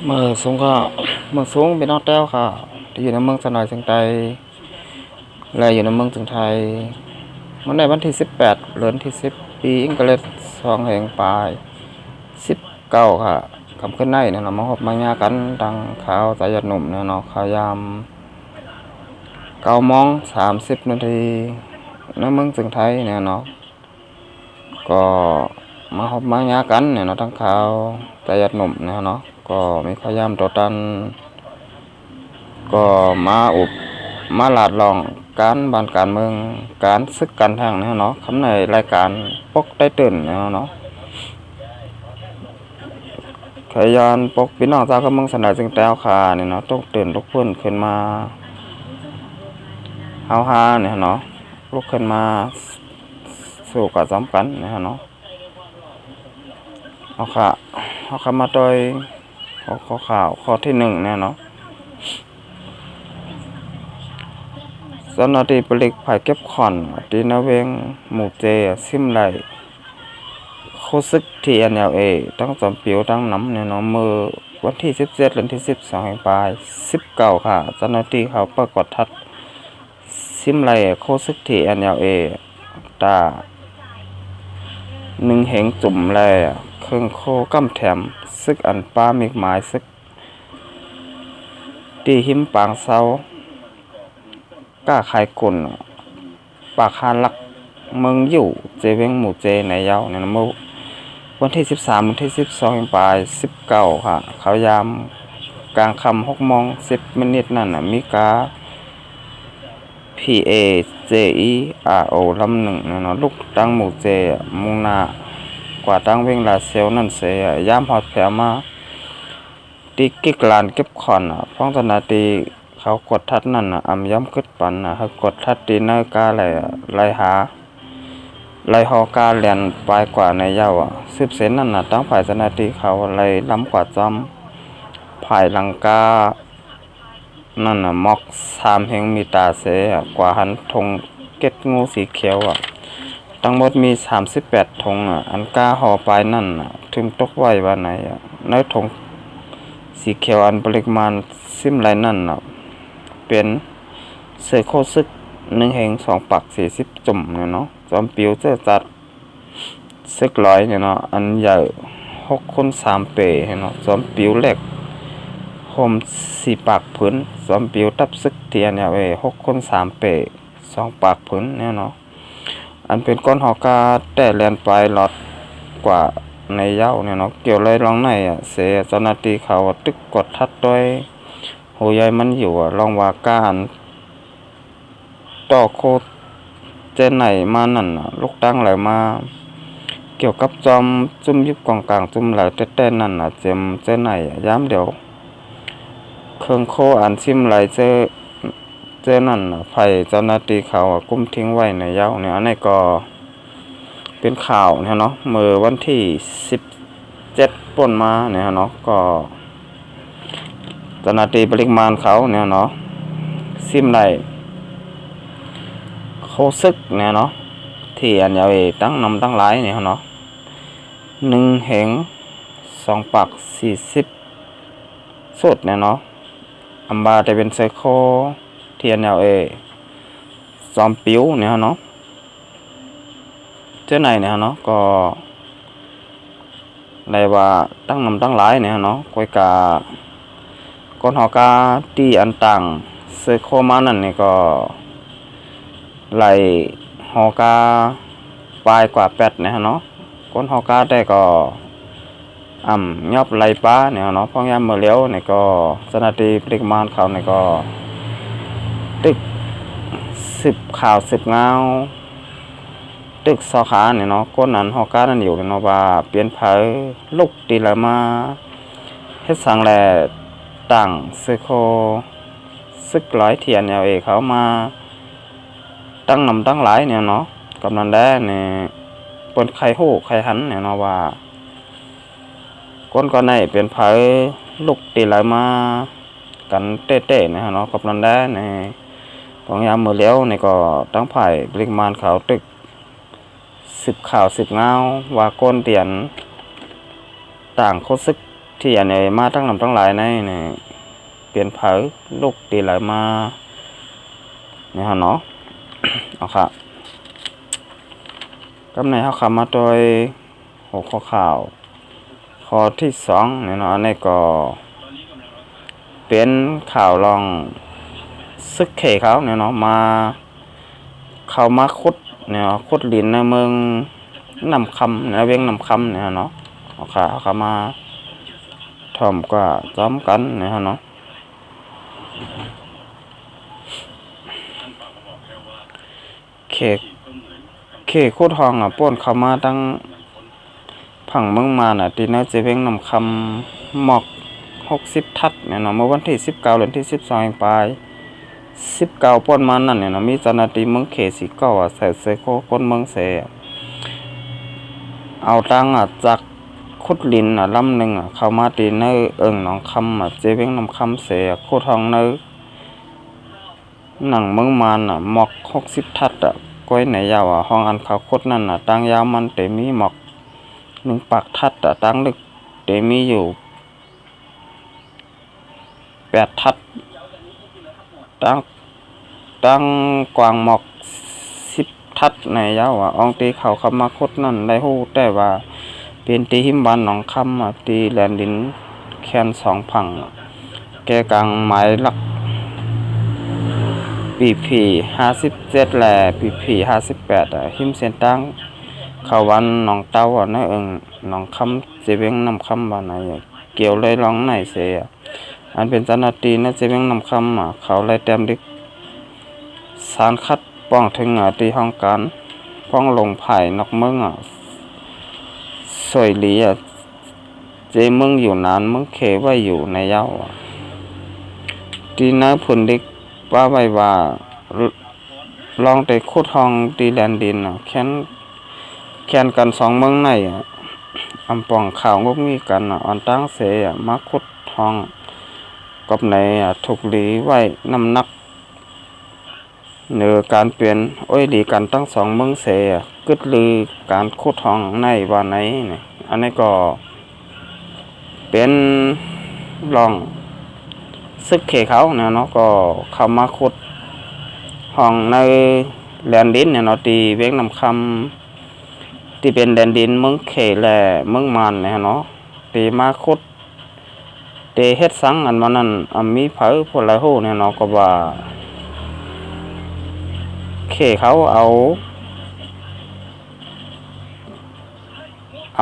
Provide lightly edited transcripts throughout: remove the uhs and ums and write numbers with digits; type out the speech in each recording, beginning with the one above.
เมื่อสูงก็เมื่อสูงเป็นนอกแต้วค่ะที่อยู่ในเมืองสนอยเชียงไตและอยู่ในเมืองถึงไทยมันในวันที่18เดือนที่10 ปีอิงเกฤษ2แห่งปลาย19ค่ะคำขึ้นในเนี่ยเรามาพบมายากันดังข่าวสายหนุ่มเนี่ยเนาะข่าวยาม9:30 นาทีในเมืองถึงไทยเนี่ยเนาะก็มาพบมายากันเนี่ยเนาะทั้งข่าวสายหนุ่มเนี่ยเนาะก็มีข่าวยามตัวตันก็มาลาดลองการบ้านการเมืองการศึกการทางเนี่ยเนาะคำในรายการปกได้ตื่นเนี่ยเนาะขยานปกพี่น้องชาวกำเมืองสนายจึงแต้วคาเนี่ยเนาะต้องตื่นลุกขึ้นมาเฮาฮาเนี่ยเนาะลุกขึ้นมาสู่กับสำคัญเนี่ยเนาะเอาค่ะมาโดยข้อข่าวข้อที่1เนี่ยเนาะเจ้าหน้าที่ผลิตภัยเก็บขอนที่นาเวงหมู่เจซิมไหลโคซึกที่ NLA ตั้งจอมปิวตั้งน้ำเนี่ยเนาะมือวันที่17เดือนที่12แห่งปลาย19ค่ะเจ้าหน้าที่เขาปรากฏทัดซิมไหลโคซึกที่ NLA ตา1เหงจุ่มแลเครื่องโคกำแถมซึกอันป้ามีหมายซึกที่หิมปางเซาก้าขายกุนปากคานลักเมืองอยู่เจเวงหมู่เจในเยาในน้ำมูวันที่13วันที่12ปลาย19ค่ะเขายามกลางค่ำ6:10นั่นน่ะมีกา PAJERO ลำหนึ่งเนาะลูกตั้งหมู่เจมุ่งหน้ากว่าตั้งเวงลาเซลนั่นเสียยามฮอดแผลมาตีกิกลานเก็บขอนพ้องตนาตีเขากดทัดนั่นอำย้ำขึ้นปันเขากดทัดตีเนอร์กาไล่หาไล่ฮอกาเลียนปลายกว่าในเย้า10 เซนนั่นตั้งฝ่ายสนาตีเขาไล่ล้ำกว่าจอมภายลังกานั่นมอก3 เฮงมีตาเสกว่าหันธงเก็ดงูสีเขียวทั้งหมดมี38 ธงอันกาห่อปลายนั่นถึงตกไว้ว่าไหนในธงสีเขียวอันปริมาณซิมไหลนั่นเป็นเสือโคซึก1เหง2ปัก40 จุ่มเนี่ยเนาะจอมปิวเจอจัดซึกร้อยเนี่ยเนาะอันใหญ่6x3 เปเนาะจอมปิวเล็กโฮม4 ปากพื้นจอมปิวตับซึกเทียนเนี่ย6x3 เป2 ปากพื้นเนี่ยเนาะอันเป็นก้อนหอกาแต่แลนปลายหลอดกว่าในเย้าเนี่ยเนาะเกี่ยวเลยลองในเสียเจ้าหน้าที่เขาตึกกดทัดด้วยโหยายมันอยู่ลองว่าการต่อโคเจนไหนมานั่นลูกตั้งไหลมาเกี่ยวกับจอมจุ่มยิบกองกลางจุ่มไหลเต้นนั่นเจมเจนไหนย้ำเดี๋ยวเครื่องโคอันซิมไหลเจนั่นไผ่เจ้าหน้าที่เขากุ้มทิ้งไว้ในเย้าเนี่ยอันนี้ก็เป็นข่าวเนี่ยเนาะเมื่อวันที่17ป่นมาเนี่ยเนาะก็เจ้าหน้าที่ปริมาณเขาเนี่ยเนาะซิมไหลโคซึกเนี่ยเนาะที่อันยาวตั้งนำตั้งหลายเนี่ยเนาะ1 เหง2 ปัก40 สุดเนี่ยเนาะอัมบาจะเป็นไซโคเทียนยาวจอมปิ้วเนี่ยเนาะเจ้าไหนเนี่ยเนาะก็ได้ว่าตั้งนำตั้งหลายเนี่ยเนาะก้อยกาก้อนหอกาที่อันต่างไซโคมานั่นนี่ก็ไหลหอกาปลายกว่า8เนี่ยเนาะก้นหอกาได้ก็ยอบไหลป้าเนี่ยเนาะพ้องยามเมื่อเลี้ยวเนี่ยก็สนาทีปริมาณเขาเนี่ยก็ตึก10 ข่าว10 เงาตึกสอขาเนี่ยเนาะก้นนั้นหอกานั่นอยู่เนาะว่าเปลี่ยนเผยลูกตีละมาเฮ็ดสังแลต่างซึโคซึกร้อยเทียนเขามาตั้งนำตั้งหลายเนี่ยเนาะกำนันได้เนี่ยปนไข่หูไข่หันเนี่ยเนาะว่าก้นก่อนในเป็นเผยลูกตีไหลมากันเต้ๆเนี่ยเนาะกำนันได้เนี่ยของยามมือเลี้ยวเนี่ยก็ตั้งไผ่ปริมาณเขาตึก10 ข่าว10 เงาว่าก้นเตียนต่างโคซึก ที่อันนี้มาตั้งลำตั้งหลายในนี่เปลี่ยนเผยลูกตีหลายมาเนี่ยฮะเนาะ เอาค่ะกำในเขาคำมาโดยหัวข้อข่าวข้อที่2เนี่ยเนาะอันนี้ก็เป็นข่าวลองซึกเขเขาเนี่ยเนาะมาเข้ามาคุดเนี่ยคุดลินในเมืองนำคำในเวียงนำคำเนี่ยเนาะเอาค่ะเขามาทอมก็จ้อมกันเนี่ยเนาะเคคุดทองป้นเข้ามาตั้งผังเมืองมาตีเนื้อเจเวียงนำคำหมอก60 ทัดเนี่ยเนาะเมื่อวันที่19เดือนที่12ปลาย19ป้นมานั่นเนี่ยเนาะมีเจ้าหน้าที่เมืองเขตสีเก้าใส่เสื้อโค้คนเมืองเสเอาตังจากขุดลินลำหนึ่งเข้ามาตีเนื้อหนองคำเจเวียงนำคำเสโคทองเนื้อหนังเมืองมานหมอก60 ทัดก้อยไหนยาวห้องอันเขาคดนั่นตั้งยาวมันแต่มีหมอก1 ปากทัดตั้งลึกแต่มีอยู่8 ทัดตั้งกวางหมอก10 ทัดในยาวอองตีเขามาคดนั่นได้ฮู้แต่ว่าเป็นตีหิมบานหนองคำตีแลนดินแคน2 ผังแกกลางไม้หลักPP 57และPP 58หิมเส้นตั้งเขาวันหนองเต้านะหนองคำเจเวงนำคำบ้านไหนเกี่ยวเลยร้องไหนเสียอันเป็นเจ้าหน้าที่นะเจเวงนำคำเขาเลยเต็มดิกสารคัดป้องถึงตีห้องการป้องลงไผ่นอกเมืองสวยหลีเจเมืองอยู่นานเมืองเขไว้อยู่ในเย้าตีน้าผุนดิกว่าไว้ว่าลองแต่ขุดทองตีแลนดินแค้นกัน2 เมืองในอำปองข่าวงบมีกันอ่อนตั้งเสมาขุดทองกับในถูกหลีไว้น้ำหนักเหนือการเปลี่ยนหลีกันตั้ง2 เมืองเสกึดลือการขุดทองในว่าไหนนี่อันนี้ก็เป็นลองซึกเขเขาเนี่ยเนาะก็เข้ามาขุดห้องในแลนดินเนี่ยเนาะตีเวียงนำคำที่เป็นแดนดินเมืองเขและเมืองมันเนี่ยเนาะตีมาขุดเตเฮ็ดสังอันมันนั้นมีเผาพลายโหเนี่ยเนาะก็ว่าเขเขาเอ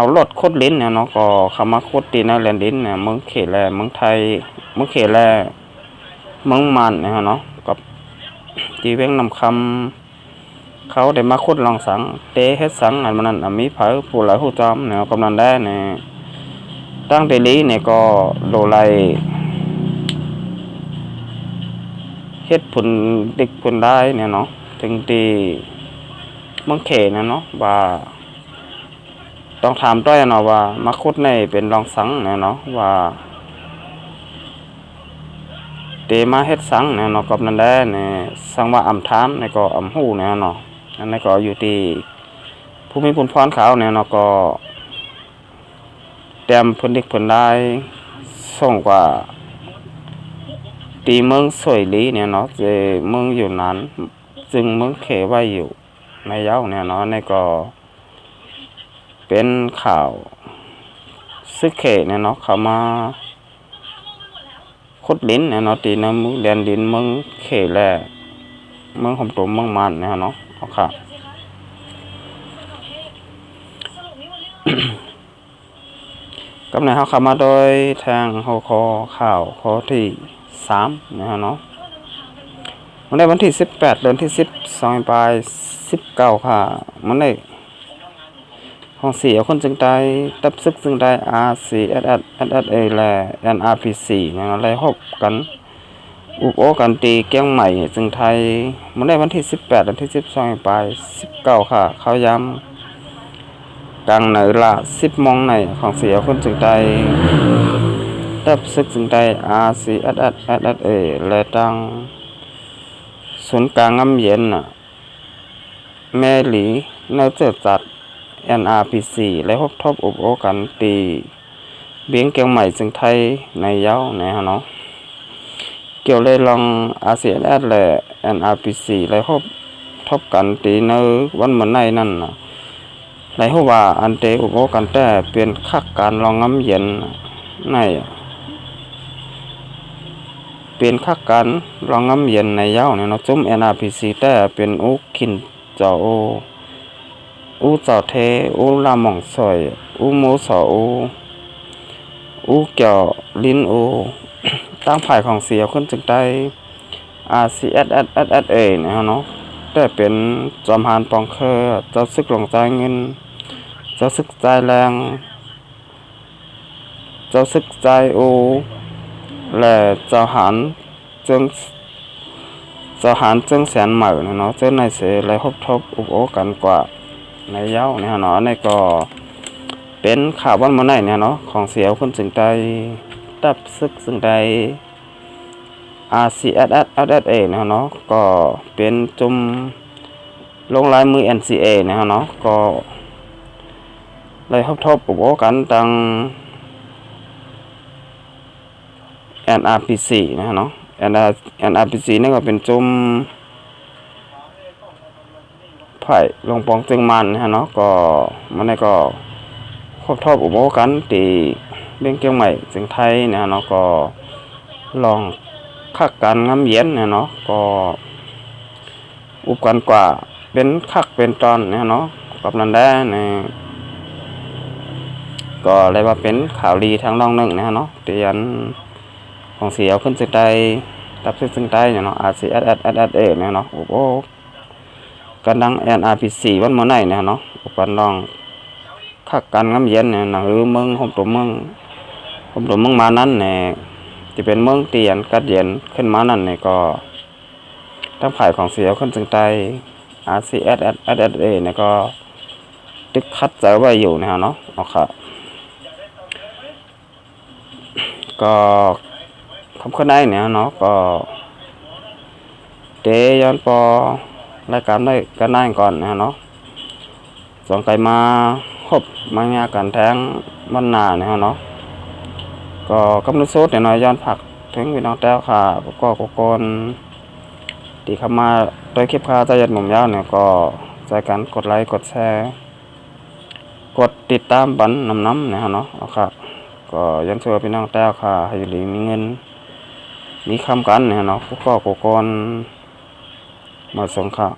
ารถขุดลิ้นเนี่ยเนาะก็เข้ามาขุดตีในแลนดินเนี่ยเมืองเขและเมืองไทยเมืองเขและเมืองมันเนี่ยเนาะกับที่เวียงนำคำเขาได้มาขุดลองสังเตเฮ็ดสังอันมันนั้นมีเผาผู้หลายผู้จอมเนี่ยกำนันได้เนี่ยตั้งแต่ลีเนี่ยก็โลไลเฮ็ดผลดิกผลได้เนี่ยเนาะถึงตีเมืองเขเนี่ยเนาะว่าต้องถามด้วยเนาะว่ามาขุดในเป็นลองสังเนี่ยเนาะว่าเตมาเฮ็ดสังเนี่ยเนาะกับนั่นได้เนี่ยสังว่าอำถามเนี่ยก็อำหู้เนี่ยเนาะอันนี้ก็อยู่ที่ผู้มีบุญพรเขาเนี่ยเนาะก็เตรียมผลดิกผลได้ส่งกว่าตีเมืองสวยลีเนี่ยเนาะเจเมืองอยู่นั้นจึงเมืองเขไว้อยู่ในเย้าเนี่ยเนาะนี่ก็เป็นข่าวซึกเขเนี่ยเนาะเขามาขุดลิ้นเนี่ยเนาะตีในมือแดนดินเมืองเขและเมืองหอมตุ่มเมืองมันเนี่ยเนาะเอาค่ะ กำเนิดเขาเข้ามาโดยทางหัวข้อข่าวข้อที่3นะฮะเนาะมันได้วันที่18เดือนที่12ปลาย19ค่ะมันได้ของเสียคนจึงได้ตับซึกจึงได้ RCSSA และ NRPC นะอะไรฮบกันอุปโอกันตีแก้งใหม่จึงไทยมันได้วันที่18เดือนที่12ปลาย19ค่ะเขาย้ำกลางในละ10 โมงในของเสียคนจึงได้ตับซึกจึงได้ RCSSA และตั้งศูนย์กลางน้ำเย็นแม่หลีในเจอจัด NRPC และฮบทบอุปโอกันตี เบียงเกียงใหม่จึงไทยในเย้าในฮะเนาะเกี่ยวเลยลอง RCSS และ NRPC เลยทบกันตีเนอวันเหมือนในนั่นนะไรหัวว่าอันเตอุโบกันแต่เปลี่ยนคักการลองน้ำเย็นในเปลี่ยนคักการลองน้ำเย็นในเย้าเนี่ยเนาะจุ่ม NRPC แต่เป็นอุขินเจ้าอูเจ้าเทอูลาหม่องซอยอูโมสออูเกี่ยวลิ้นตั้งภายของเสียขึ้นจึงได้ RCSSSA นะฮะเนาะแต่เป็นจอมหานปองเคอเจ้าซึกหลงใจเงินเจ้าซึกใจแรงเจ้าซึกใจและเจ้าหานจึงแสนใหม่นะเนาะเจ้าในเสและทบอุปโอกันกว่าในเย้าเนี่ยเนาะในก็เป็นข่าววันเมื่อไหร่เนี่ยเนาะของเสียวคนจึงได้ตับซึกจึงได้ RCSSSA นะเนาะก็เป็นจุ่มลงลายมือ NCA นะเนาะก็เลยทบอุปโอกันตัง NRPC นะเนาะ NRPC นี่ก็เป็นจุ่มไผ่ลงปองจึงมันนะเนาะก็มันนี่ก็ทบอุปโอกันตีเรื่องเกี่ยวใหม่จึงไทยนะเนาะก็ลองคักกันง้ำเย็นนะเนาะก็อุปกันกว่าเป็นคักเป็นตอนนะเนาะกับนั้นได้เนี่ยก็เลยว่าเป็นข่าวดีทางล่องหนึ่งนะเนาะเตียนของเสียวขึ้นจึงได้ตับซึ่งได้เนาะ RCSSSA เนี่ยเนาะโอ้โหกันดัง NRPC วันเมื่อไหร่เนี่ยเนาะอุปกันลองคักกันง้ำเย็นเนี่ยนะหรือเมืองผมตัวเมืองมานั้นเนี่ยจะเป็นเมืองเตียนกัดเย็นขึ้นมานั่นเนี่ยก็ทั้งฝ่ายของเสียวขึ้นจึงได้ RCSSSA เนี่ยก็ตึกคัดใจไว้อยู่นะเนาะโอเคก็คำขึ้นได้เนี่ยเนาะก็เตย้อนปอรายการได้กันได้ก่อนนะเนาะสองไก่มาครบมางานกันแทงมันนาเนี่ยเนาะก็กำลังโซดเนี่ยน้อยย้อนผักถึงพี่น้องแต้วค่ะก็โกนตีเข้ามาโดยคลิปค่าใจยัดหมุมยาวเนี่ยก็ใจกันกดไลค์กดแชร์กดติดตามบันน้ำเนี่ยเนาะเอาค่ะก็ยันเชื่อพี่น้องแต้วค่ะให้อยู่ดีมีเงินมีคำกันเนี่ยเนาะก็โกนมาส่งค่ะ